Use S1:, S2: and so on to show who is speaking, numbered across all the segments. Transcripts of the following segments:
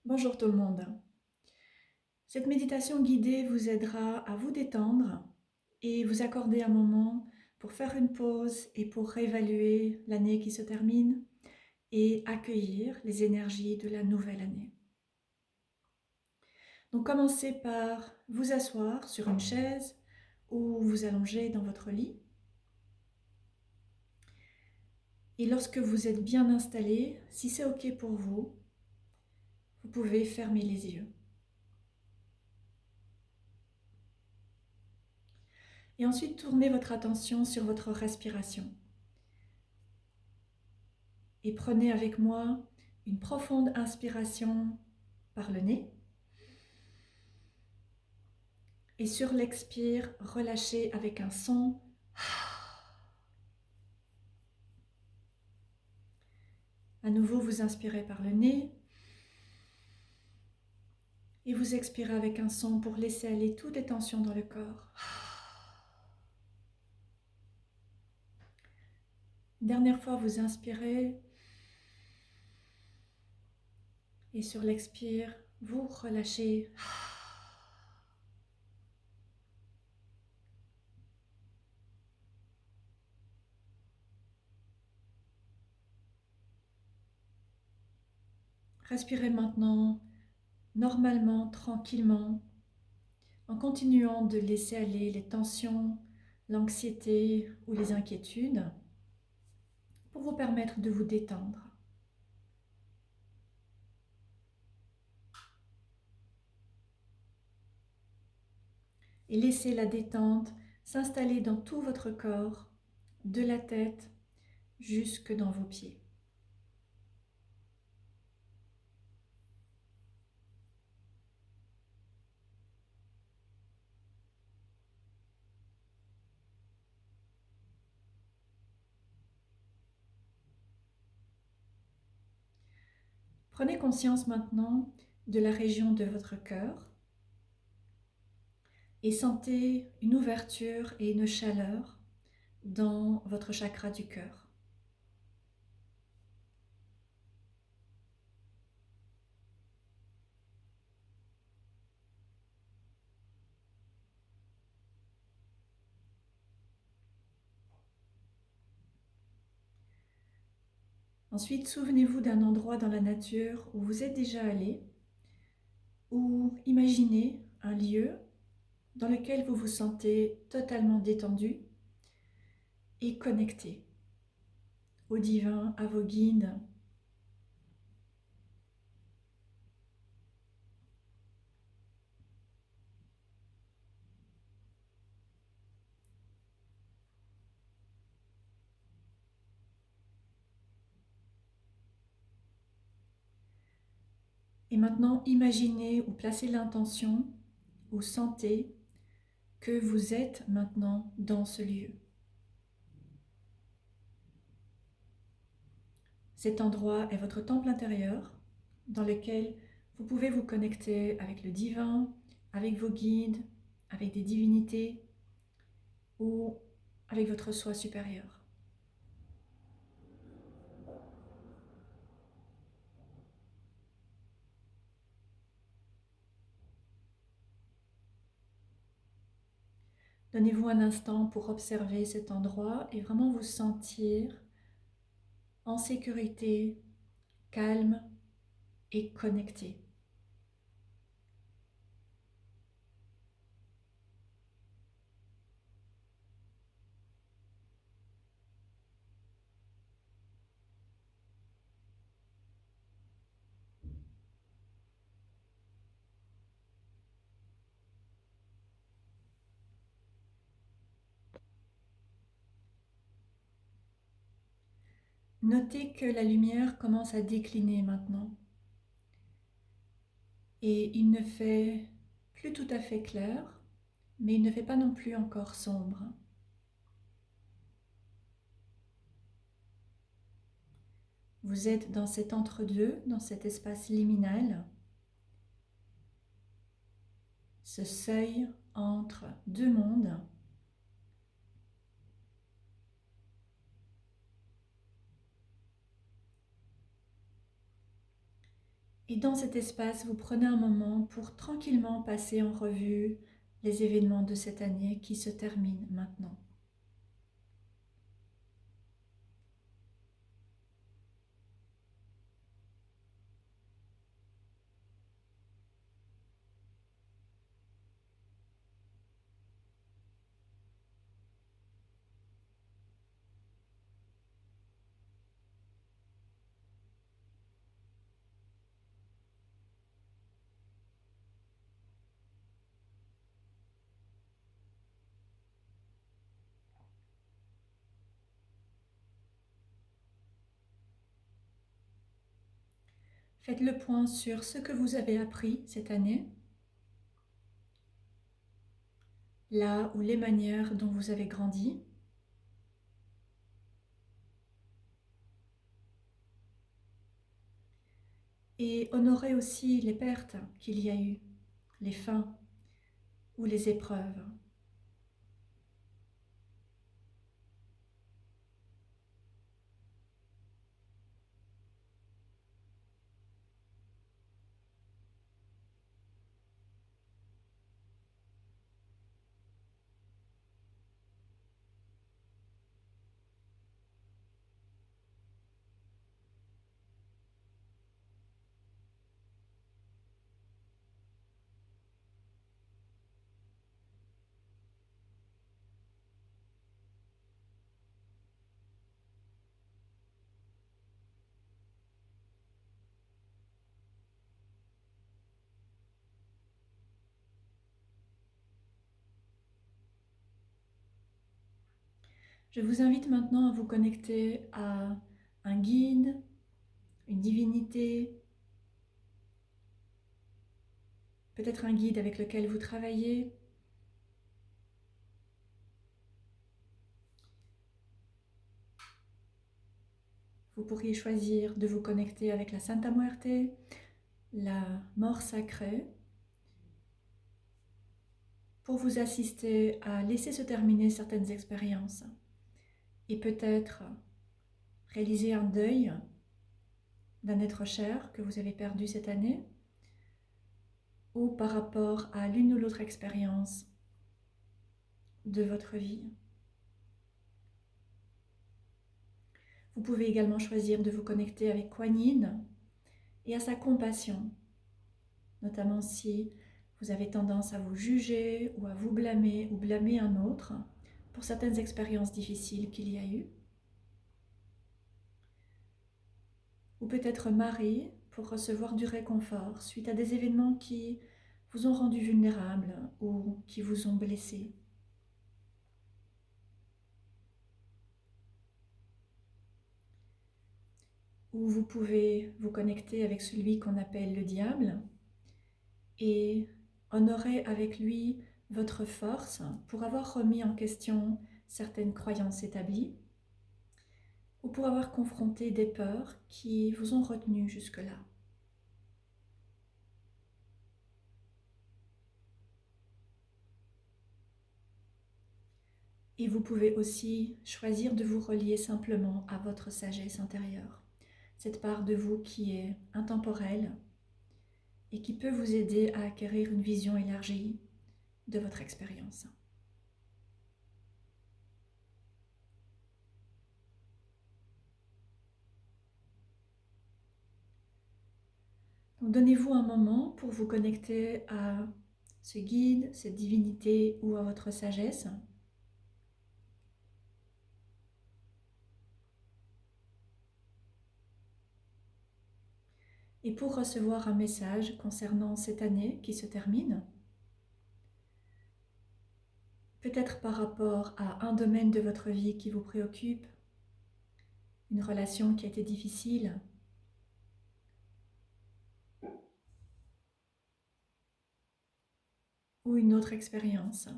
S1: Bonjour tout le monde. Cette méditation guidée vous aidera à vous détendre et vous accorder un moment pour faire une pause et pour réévaluer l'année qui se termine et accueillir les énergies de la nouvelle année. Donc commencez par vous asseoir sur une chaise ou vous allonger dans votre lit. Et lorsque vous êtes bien installé, si c'est OK pour vous, vous pouvez fermer les yeux. Et ensuite, tournez votre attention sur votre respiration. Et prenez avec moi une profonde inspiration par le nez. Et sur l'expire, relâchez avec un son. À nouveau, vous inspirez par le nez. Et vous expirez avec un son pour laisser aller toutes les tensions dans le corps. Dernière fois, vous inspirez. Et sur l'expire, vous relâchez. Respirez maintenant normalement, tranquillement, en continuant de laisser aller les tensions, l'anxiété ou les inquiétudes pour vous permettre de vous détendre. Et laissez la détente s'installer dans tout votre corps, de la tête jusque dans vos pieds. Prenez conscience maintenant de la région de votre cœur et sentez une ouverture et une chaleur dans votre chakra du cœur. Ensuite, souvenez-vous d'un endroit dans la nature où vous êtes déjà allé, ou imaginez un lieu dans lequel vous vous sentez totalement détendu et connecté au divin, à vos guides. Et maintenant, imaginez ou placez l'intention ou sentez que vous êtes maintenant dans ce lieu. Cet endroit est votre temple intérieur dans lequel vous pouvez vous connecter avec le divin, avec vos guides, avec des divinités ou avec votre soi supérieur. Donnez-vous un instant pour observer cet endroit et vraiment vous sentir en sécurité, calme et connecté. Notez que la lumière commence à décliner maintenant et il ne fait plus tout à fait clair, mais il ne fait pas non plus encore sombre. Vous êtes dans cet entre-deux, dans cet espace liminal, ce seuil entre deux mondes. Et dans cet espace, vous prenez un moment pour tranquillement passer en revue les événements de cette année qui se terminent maintenant. Faites le point sur ce que vous avez appris cette année, là ou les manières dont vous avez grandi. Et honorez aussi les pertes qu'il y a eu, les fins ou les épreuves. Je vous invite maintenant à vous connecter à un guide, une divinité, peut-être un guide avec lequel vous travaillez. Vous pourriez choisir de vous connecter avec la Santa Muerte, la mort sacrée, pour vous assister à laisser se terminer certaines expériences et peut-être réaliser un deuil d'un être cher que vous avez perdu cette année ou par rapport à l'une ou l'autre expérience de votre vie. Vous pouvez également choisir de vous connecter avec Kuan Yin et à sa compassion, notamment si vous avez tendance à vous juger ou à vous blâmer ou blâmer un autre pour certaines expériences difficiles qu'il y a eu. Ou peut-être Marie pour recevoir du réconfort suite à des événements qui vous ont rendu vulnérable ou qui vous ont blessé. Ou vous pouvez vous connecter avec celui qu'on appelle le diable et honorer avec lui votre force pour avoir remis en question certaines croyances établies ou pour avoir confronté des peurs qui vous ont retenu jusque-là. Et vous pouvez aussi choisir de vous relier simplement à votre sagesse intérieure, cette part de vous qui est intemporelle et qui peut vous aider à acquérir une vision élargie de votre expérience. Donc donnez-vous un moment pour vous connecter à ce guide, cette divinité ou à votre sagesse. Et pour recevoir un message concernant cette année qui se termine, peut-être par rapport à un domaine de votre vie qui vous préoccupe, une relation qui a été difficile, ou une autre expérience.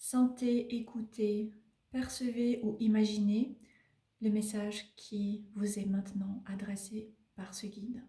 S1: Sentez, écoutez, percevez ou imaginez le message qui vous est maintenant adressé par ce guide.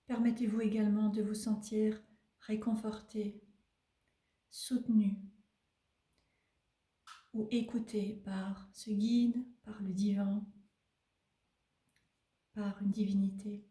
S1: Permettez-vous également de vous sentir réconforté, soutenu ou écouté par ce guide, par le divin, par une divinité.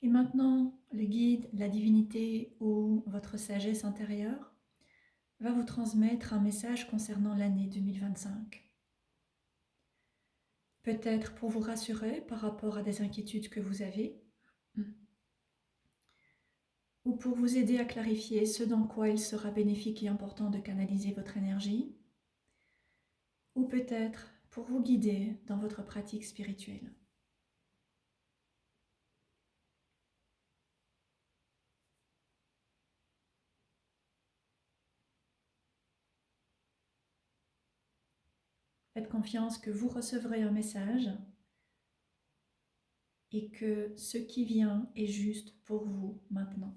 S1: Et maintenant, le guide, la divinité ou votre sagesse intérieure va vous transmettre un message concernant l'année 2025. Peut-être pour vous rassurer par rapport à des inquiétudes que vous avez, ou pour vous aider à clarifier ce dans quoi il sera bénéfique et important de canaliser votre énergie, ou peut-être pour vous guider dans votre pratique spirituelle. Faites confiance que vous recevrez un message et que ce qui vient est juste pour vous maintenant.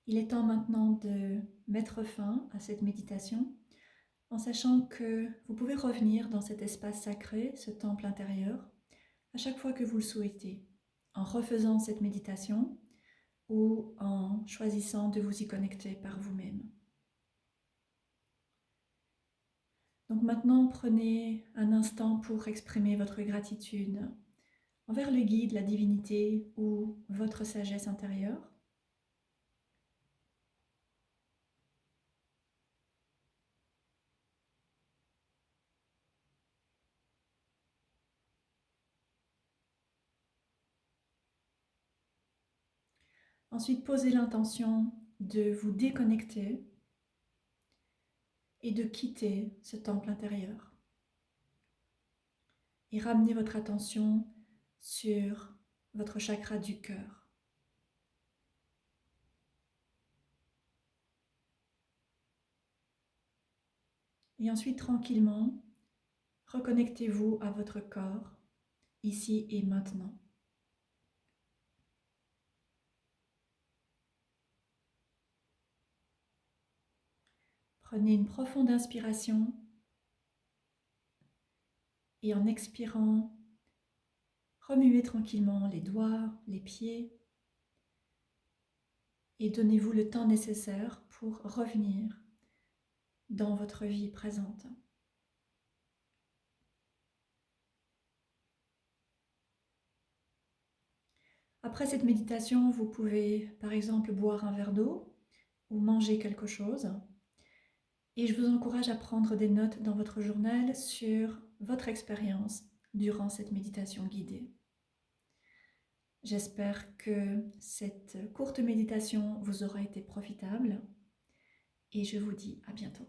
S1: Il est temps maintenant de mettre fin à cette méditation en sachant que vous pouvez revenir dans cet espace sacré, ce temple intérieur, à chaque fois que vous le souhaitez, en refaisant cette méditation ou en choisissant de vous y connecter par vous-même. Donc maintenant, prenez un instant pour exprimer votre gratitude envers le guide, la divinité ou votre sagesse intérieure. Ensuite, posez l'intention de vous déconnecter et de quitter ce temple intérieur. Et ramenez votre attention sur votre chakra du cœur. Et ensuite, tranquillement, reconnectez-vous à votre corps, ici et maintenant. Prenez une profonde inspiration et en expirant, remuez tranquillement les doigts, les pieds et donnez-vous le temps nécessaire pour revenir dans votre vie présente. Après cette méditation, vous pouvez par exemple boire un verre d'eau ou manger quelque chose. Et je vous encourage à prendre des notes dans votre journal sur votre expérience durant cette méditation guidée. J'espère que cette courte méditation vous aura été profitable et je vous dis à bientôt.